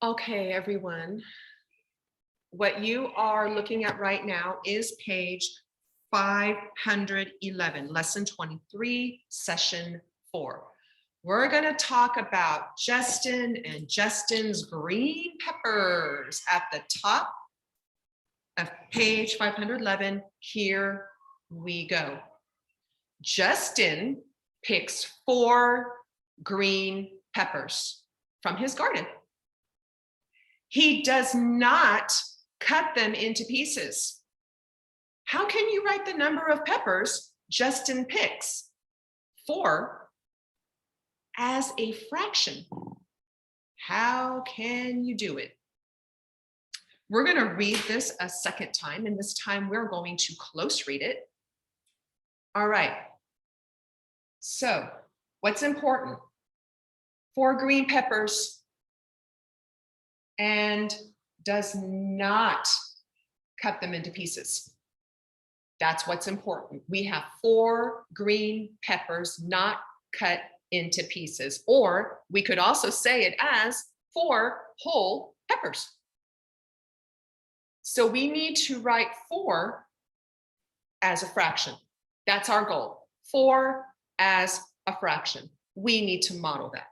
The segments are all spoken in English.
Okay, everyone. What you are looking at right now is page 511, lesson 23, session 4. We're going to talk about Justin and Justin's green peppers at the top of page 511. Here we go. Justin picks 4 green peppers from his garden. He does not cut them into pieces. How can you write the number of peppers Justin picks? 4 as a fraction. How can you do it? We're going to read this a second time, and this time we're going to close read it. All right. So, what's important? 4 green peppers and does not cut them into pieces. That's what's important. We have 4 green peppers not cut into pieces, or we could also say it as 4 whole peppers. So we need to write 4 as a fraction. That's our goal. 4 as a fraction. We need to model that.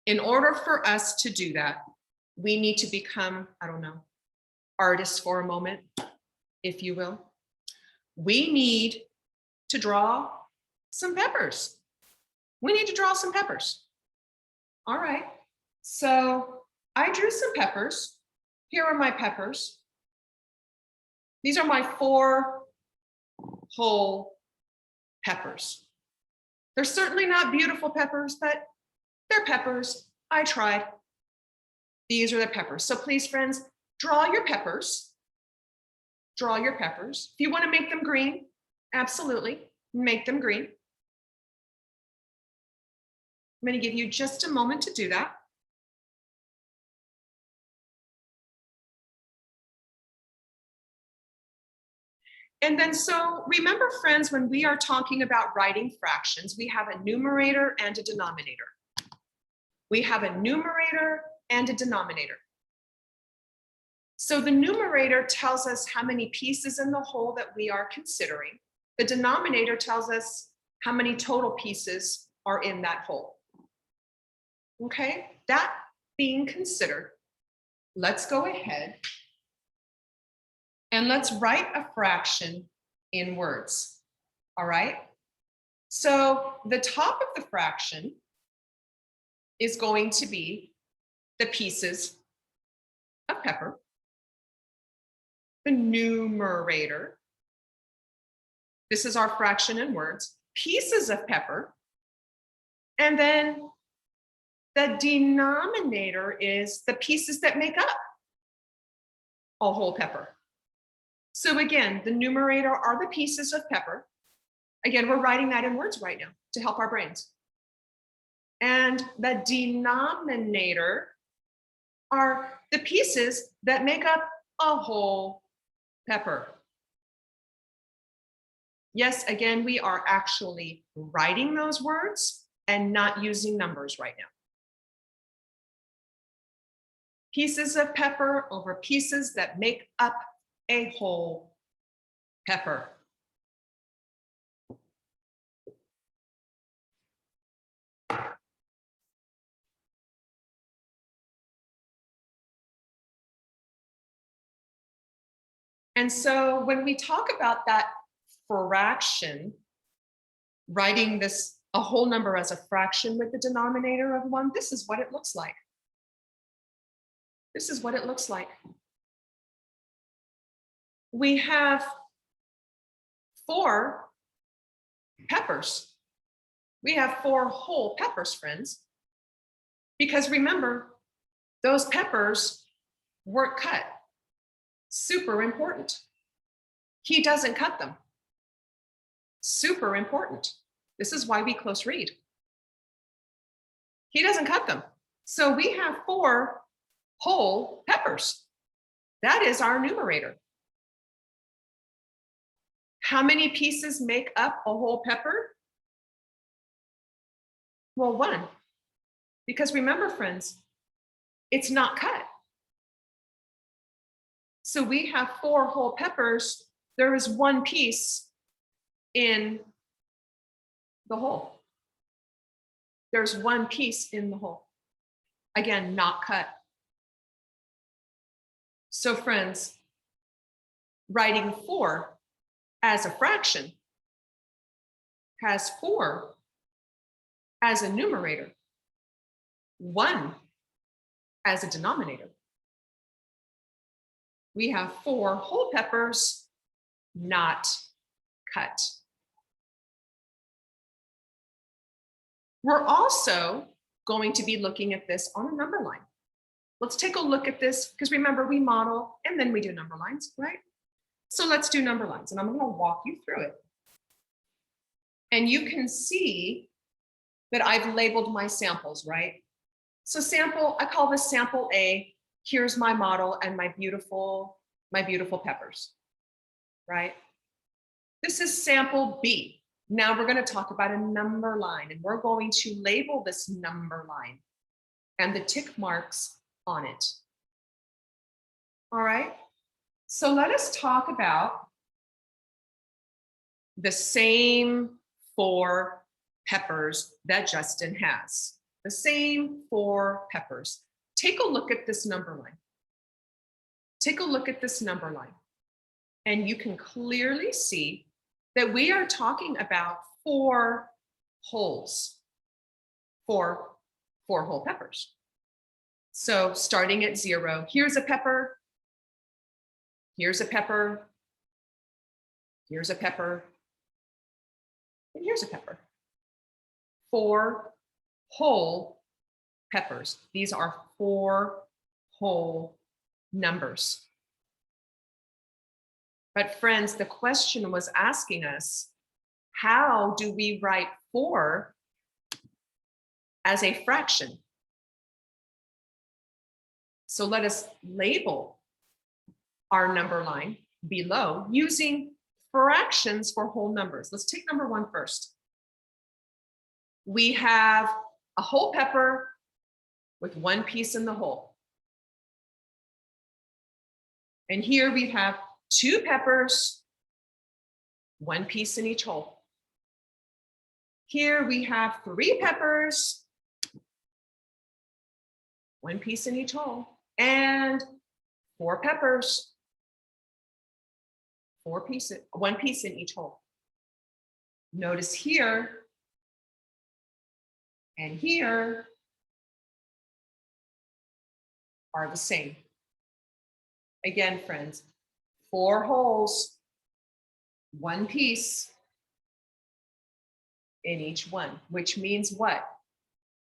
In order for us to do that, we need to become, artists for a moment, if you will. We need to draw some peppers. We need to draw some peppers. All right, so I drew some peppers. Here are my peppers. These are my 4 whole peppers. They're certainly not beautiful peppers, but they're peppers. I tried. These are the peppers. So please, friends, draw your peppers. Draw your peppers. If you want to make them green, absolutely, make them green. I'm going to give you just a moment to do that. And then, so remember, friends, when we are talking about writing fractions, we have a numerator and a denominator. We have a numerator and a denominator. So the numerator tells us how many pieces in the whole that we are considering. The denominator tells us how many total pieces are in that whole. Okay, that being considered, let's go ahead and let's write a fraction in words. All right, so the top of the fraction is going to be the pieces of pepper. The numerator, this is our fraction in words, pieces of pepper. And then the denominator is the pieces that make up a whole pepper. So again, the numerator are the pieces of pepper. Again, we're writing that in words right now to help our brains. And the denominator are the pieces that make up a whole pepper. Yes, again, we are actually writing those words and not using numbers right now. Pieces of pepper over pieces that make up a whole pepper. And so when we talk about that fraction, writing this a whole number as a fraction with the denominator of 1, this is what it looks like. This is what it looks like. We have 4 peppers. We have 4 whole peppers, friends. Because remember, those peppers weren't cut. Super important. He doesn't cut them. Super important. This is why we close read. He doesn't cut them. So we have 4 whole peppers. That is our numerator. How many pieces make up a whole pepper? Well, 1. Because remember, friends, it's not cut. So we have 4 whole peppers. There is 1 piece in the whole. There's 1 piece in the whole. Again, not cut. So friends, writing 4 as a fraction has 4 as a numerator, 1 as a denominator. We have 4 whole peppers, not cut. We're also going to be looking at this on a number line. Let's take a look at this, because remember, we model and then we do number lines, right? So let's do number lines, and I'm going to walk you through it. And you can see that I've labeled my samples, right? So sample, I call this sample A. Here's my model and my beautiful peppers, right? This is sample B. Now we're going to talk about a number line, and we're going to label this number line and the tick marks on it. All right, so let us talk about the same 4 peppers that Justin has. The same 4 peppers. Take a look at this number line. Take a look at this number line. And you can clearly see that we are talking about 4 wholes, 4 whole peppers. So starting at 0, here's a pepper, here's a pepper, here's a pepper, and here's a pepper. 4 whole peppers. These are 4 whole numbers. But friends, the question was asking us, how do we write 4 as a fraction? So let us label our number line below using fractions for whole numbers. Let's take number 1 first. We have a whole pepper with 1 piece in the whole. And here we have 2 peppers, 1 piece in each whole. Here we have 3 peppers, 1 piece in each whole, and 4 peppers, 4 pieces, 1 piece in each whole. Notice here and here are the same. Again, friends, 4 wholes, 1 piece in each one, which means what?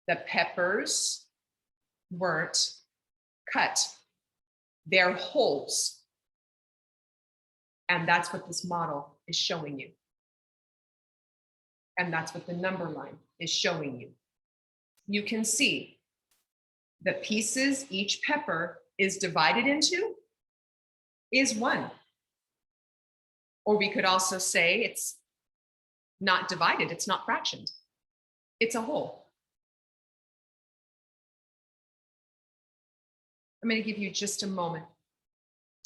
The peppers weren't cut. They're wholes. And that's what this model is showing you. And that's what the number line is showing you. You can see the pieces each pepper is divided into is 1. Or we could also say it's not divided, it's not fractioned. It's a whole. I'm going to give you just a moment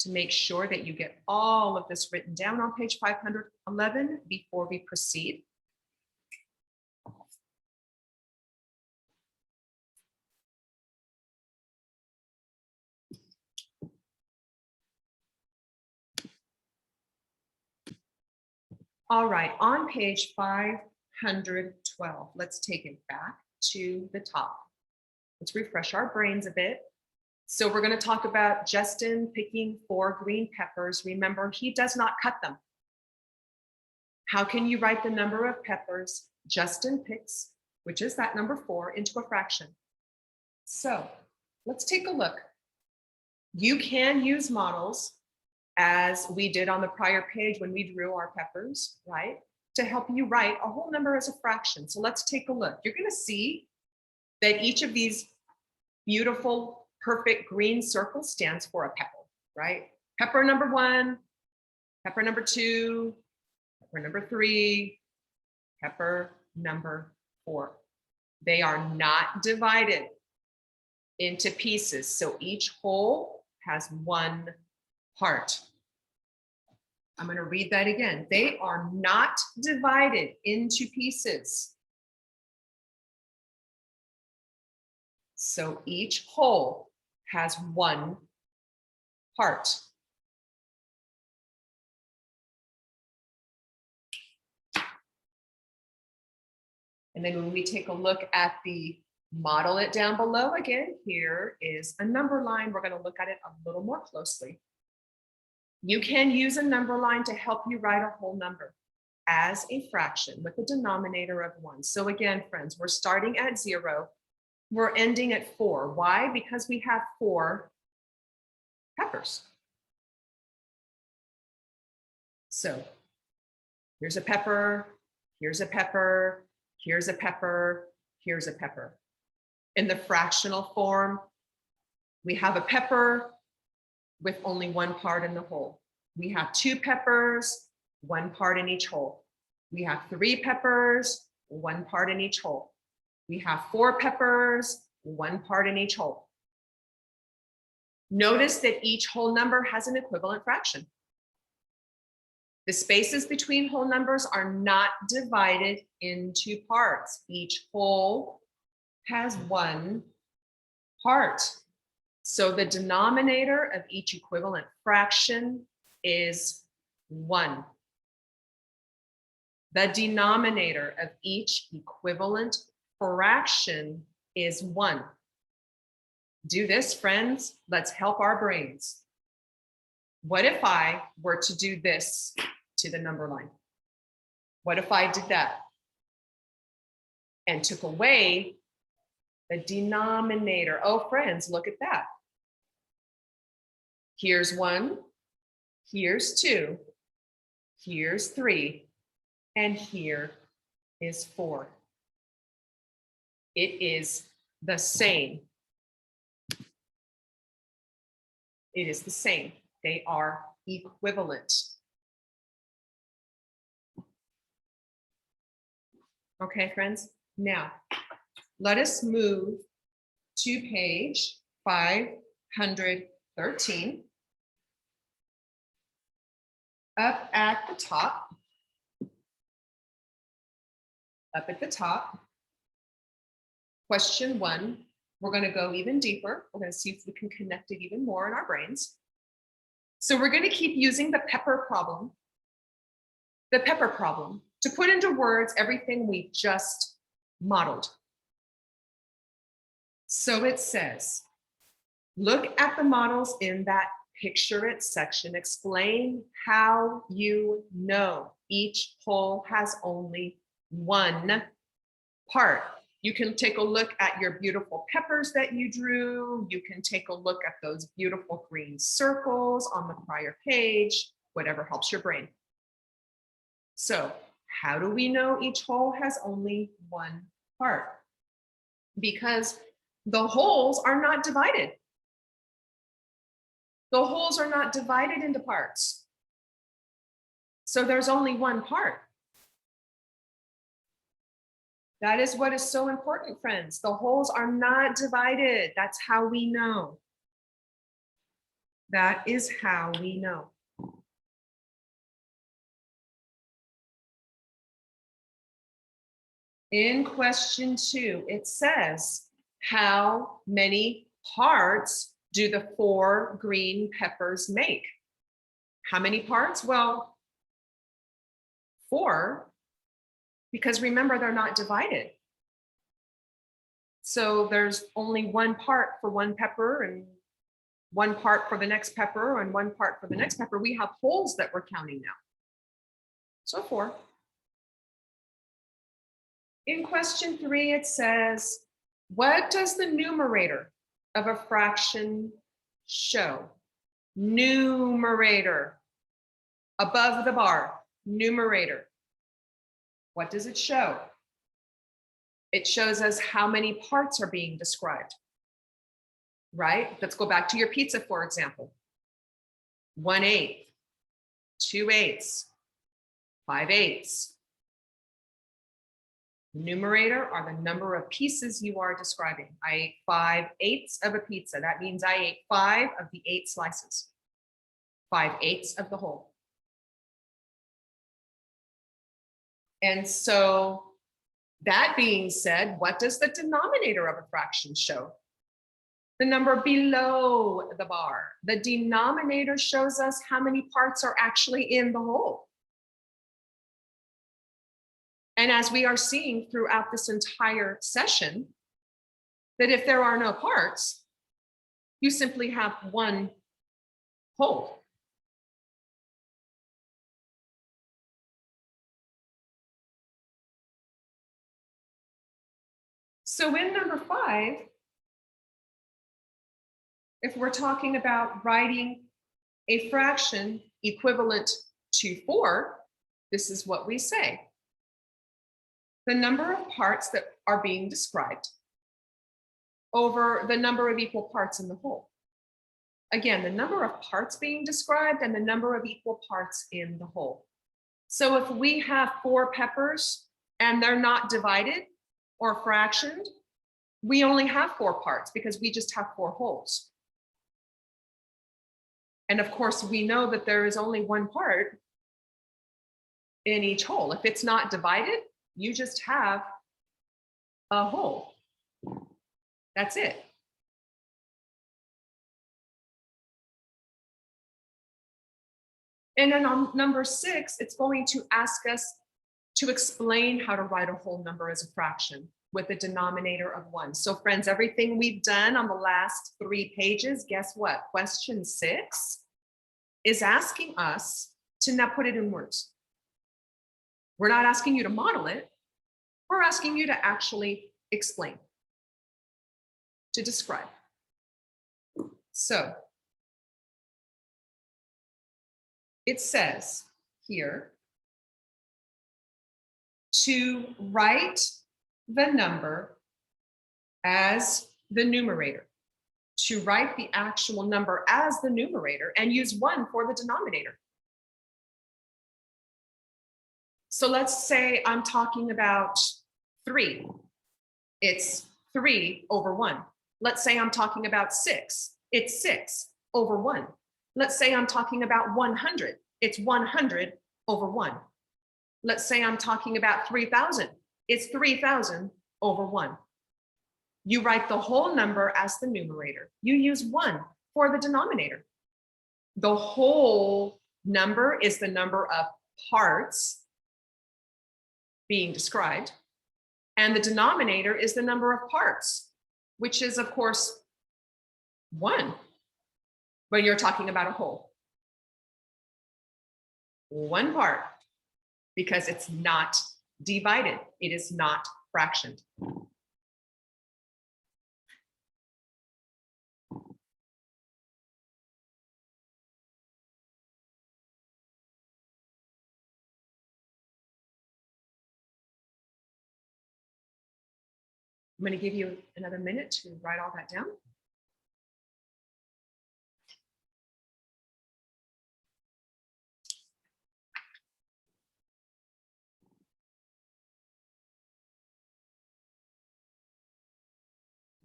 to make sure that you get all of this written down on page 511 before we proceed. All right, on page 512, let's take it back to the top. Let's refresh our brains a bit. So we're going to talk about Justin picking 4 green peppers. Remember, he does not cut them. How can you write the number of peppers Justin picks, which is that number 4, into a fraction? So let's take a look. You can use models, as we did on the prior page when we drew our peppers, right? To help you write a whole number as a fraction. So let's take a look. You're going to see that each of these beautiful, perfect green circles stands for a pepper, right? Pepper number 1, pepper number 2, pepper number 3, pepper number 4. They are not divided. into pieces. So each whole has one part. I'm going to read that again. They are not divided into pieces. So each whole has one part. And then when we take a look at the model it down below, again, here is a number line. We're going to look at it a little more closely. You can use a number line to help you write a whole number as a fraction with a denominator of 1. So again, friends, we're starting at 0. We're ending at 4. Why? Because we have 4 peppers. So here's a pepper, here's a pepper, here's a pepper, here's a pepper. In the fractional form, we have a pepper with only one part in the whole. We have 2 peppers, 1 part in each whole. We have 3 peppers, 1 part in each whole. We have 4 peppers, 1 part in each whole. Notice that each whole number has an equivalent fraction. The spaces between whole numbers are not divided into parts. Each whole has one part. So the denominator of each equivalent fraction is 1. The denominator of each equivalent fraction is 1. Do this, friends. Let's help our brains. What if I were to do this to the number line? What if I did that and took away the denominator? Oh, friends, look at that. Here's 1, here's 2, here's 3, and here is 4. It is the same. It is the same. They are equivalent. Okay, friends. Now, let us move to page 513. Up at the top. Up at the top. Question 1. We're going to go even deeper. We're going to see if we can connect it even more in our brains. So we're going to keep using the pepper problem to put into words everything we just modeled. So it says, look at the models in that picture it section. Explain how you know each whole has only one part. You can take a look at your beautiful peppers that you drew. You can take a look at those beautiful green circles on the prior page, whatever helps your brain. So how do we know each whole has only one part? Because the wholes are not divided. The wholes are not divided into parts. So there's only one part. That is what is so important, friends. The wholes are not divided. That's how we know. That is how we know. In question 2, it says, how many parts do the 4 green peppers make? How many parts? Well, 4. Because remember, they're not divided. So there's only one part for one pepper and one part for the next pepper and one part for the next pepper. We have wholes that we're counting now. So 4. In question 3, it says, what does the numerator of a fraction show? Numerator, above the bar, numerator. What does it show? It shows us how many parts are being described, right? Let's go back to your pizza, for example. 1/8, 2/8, 5/8. Numerator are the number of pieces you are describing. I ate 5/8 of a pizza. That means I ate 5 of the 8 slices. 5/8 of the whole. And so that being said, what does the denominator of a fraction show? The number below the bar. The denominator shows us how many parts are actually in the whole. And as we are seeing throughout this entire session, that if there are no parts, you simply have one whole. So in number 5, if we're talking about writing a fraction equivalent to 4, this is what we say. The number of parts that are being described over the number of equal parts in the whole. Again, the number of parts being described and the number of equal parts in the whole. So if we have 4 peppers and they're not divided or fractioned, we only have 4 parts because we just have 4 wholes. And of course, we know that there is only one part in each whole. If it's not divided, you just have a whole. That's it. And then on number 6, it's going to ask us to explain how to write a whole number as a fraction with a denominator of 1. So friends, everything we've done on the last 3 pages, guess what? Question 6 is asking us to now put it in words. We're not asking you to model it. We're asking you to actually explain, to describe. So it says here to write the number as the numerator, to write the actual number as the numerator and use 1 for the denominator. So let's say I'm talking about 3. It's 3 over 1. Let's say I'm talking about 6. It's 6 over 1. Let's say I'm talking about 100. It's 100 over 1. Let's say I'm talking about 3,000. It's 3,000 over 1. You write the whole number as the numerator. You use 1 for the denominator. The whole number is the number of parts being described, and the denominator is the number of parts, which is, of course, 1 when you're talking about a whole. 1 part, because it's not divided. It is not fractioned. I'm going to give you another minute to write all that down.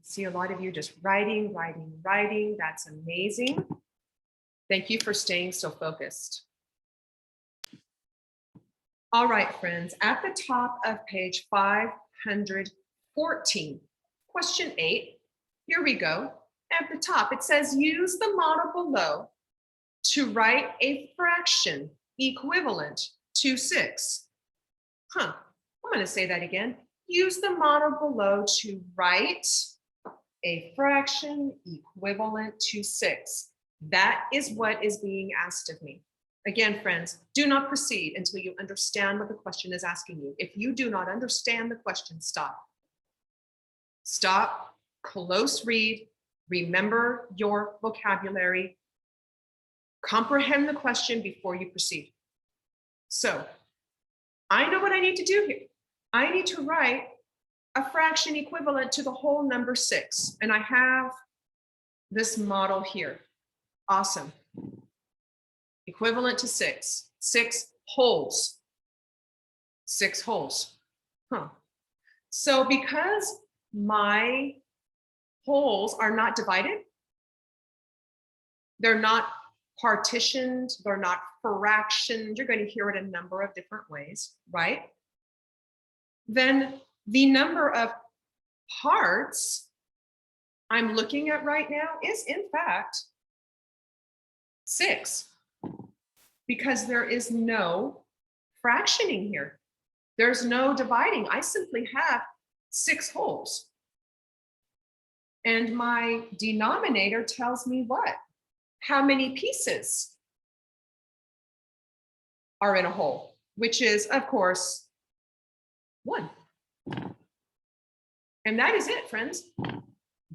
See a lot of you just writing. That's amazing. Thank you for staying so focused. All right, friends, at the top of page 514, question 8, here we go. At the top, it says, use the model below to write a fraction equivalent to 6. I'm going to say that again. Use the model below to write a fraction equivalent to 6. That is what is being asked of me. Again, friends, do not proceed until you understand what the question is asking you. If you do not understand the question, stop. Stop, close read, remember your vocabulary, comprehend the question before you proceed. So I know what I need to do here. I need to write a fraction equivalent to the whole number 6. And I have this model here. Awesome. Equivalent to 6. 6 wholes. 6 wholes. So because my wholes are not divided, they're not partitioned, they're not fractioned, you're going to hear it a number of different ways, right? Then the number of parts I'm looking at right now is in fact 6, because there is no fractioning here. There's no dividing. I simply have 6 wholes. And my denominator tells me what? How many pieces are in a whole, which is, of course, 1. And that is it, friends.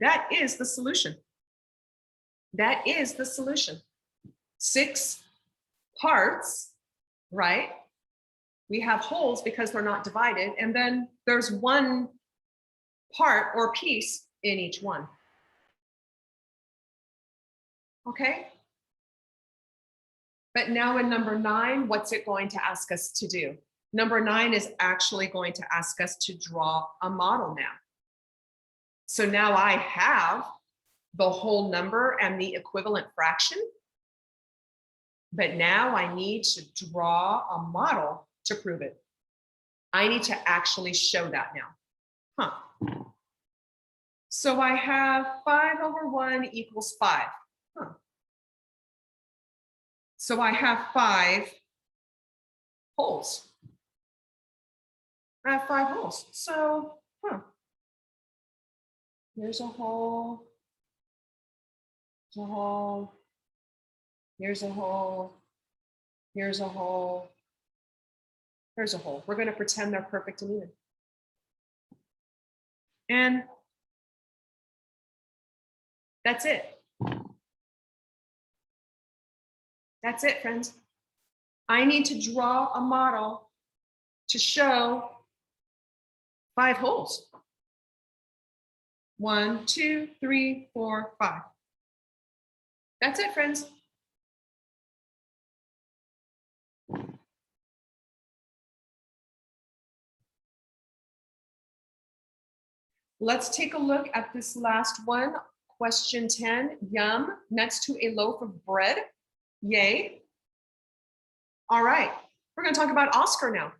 That is the solution. That is the solution. 6 parts, right? We have wholes because they're not divided, and then there's 1 part or piece in each one. Okay? But now in number 9, what's it going to ask us to do? Number 9 is actually going to ask us to draw a model now. So now I have the whole number and the equivalent fraction, but now I need to draw a model to prove it. I need to actually show that now. So I have 5/1 equals 5. So I have 5 wholes. I have 5 wholes. So, here's a hole. Here's a hole. Here's a hole. Here's a hole. Here's a hole. We're going to pretend they're perfect and even. And that's it. That's it, friends. I need to draw a model to show 5 holes. 1, 2, 3, 4, 5. That's it, friends. Let's take a look at this last one. Question 10, yum, next to a loaf of bread. Yay. All right, we're going to talk about Oscar now.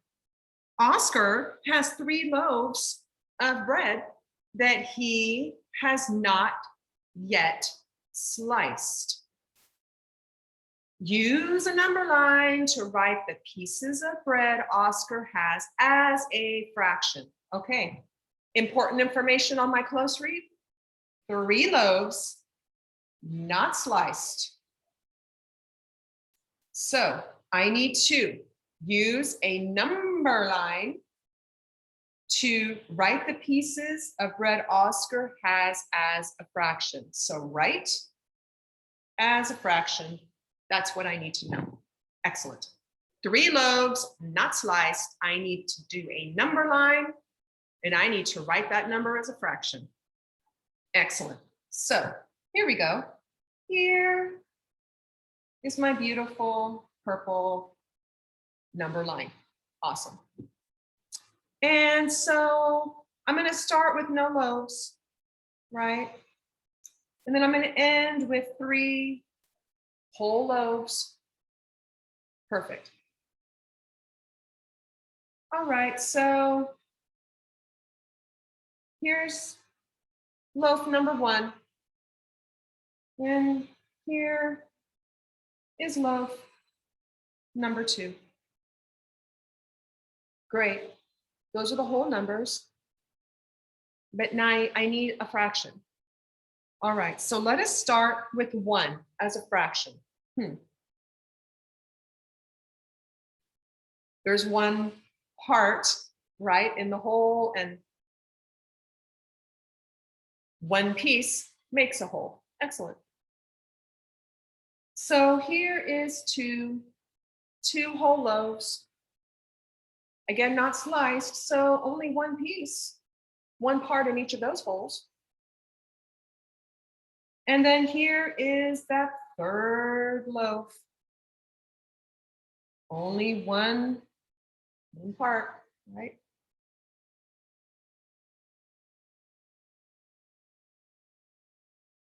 Oscar has 3 loaves of bread that he has not yet sliced. Use a number line to write the pieces of bread Oscar has as a fraction. Okay, important information on my close read. 3 loaves, not sliced. So I need to use a number line to write the pieces of bread Oscar has as a fraction. So write as a fraction. That's what I need to know. Excellent. 3 loaves, not sliced. I need to do a number line, and I need to write that number as a fraction. Excellent. So here we go. Here is my beautiful purple number line. Awesome. And so I'm going to start with no loaves, right? And then I'm going to end with 3 whole loaves. Perfect. All right, so here's loaf number 1. And here is loaf number 2. Great. Those are the whole numbers. But now I need a fraction. All right, so let us start with 1 as a fraction. There's 1 part, right, in the whole, and 1 piece makes a whole. Excellent. So here is 2 whole loaves. Again, not sliced, so only 1 piece, 1 part in each of those holes. And then here is that 3rd loaf. Only one part, right?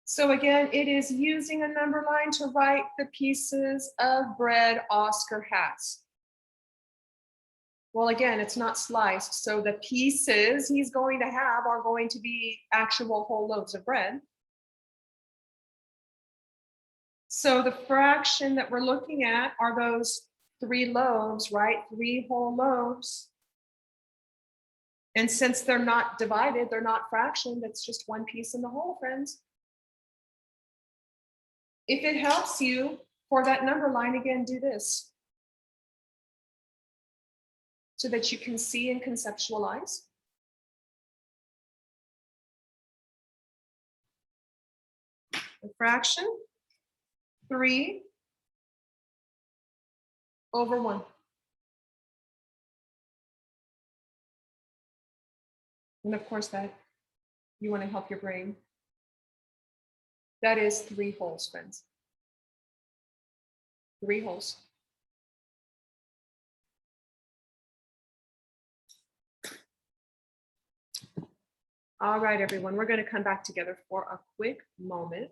So again, it is using a number line to write the pieces of bread Oscar has. Well, again, it's not sliced, so the pieces he's going to have are going to be actual whole loaves of bread. So the fraction that we're looking at are those 3 loaves, right? 3 whole loaves. And since they're not divided, they're not fractioned, it's just 1 piece in the whole, friends. If it helps you for that number line, again, do this so that you can see and conceptualize. The fraction, 3 over 1. And of course that you want to help your brain. That is 3 wholes, friends. 3 wholes. All right, everyone, we're going to come back together for a quick moment.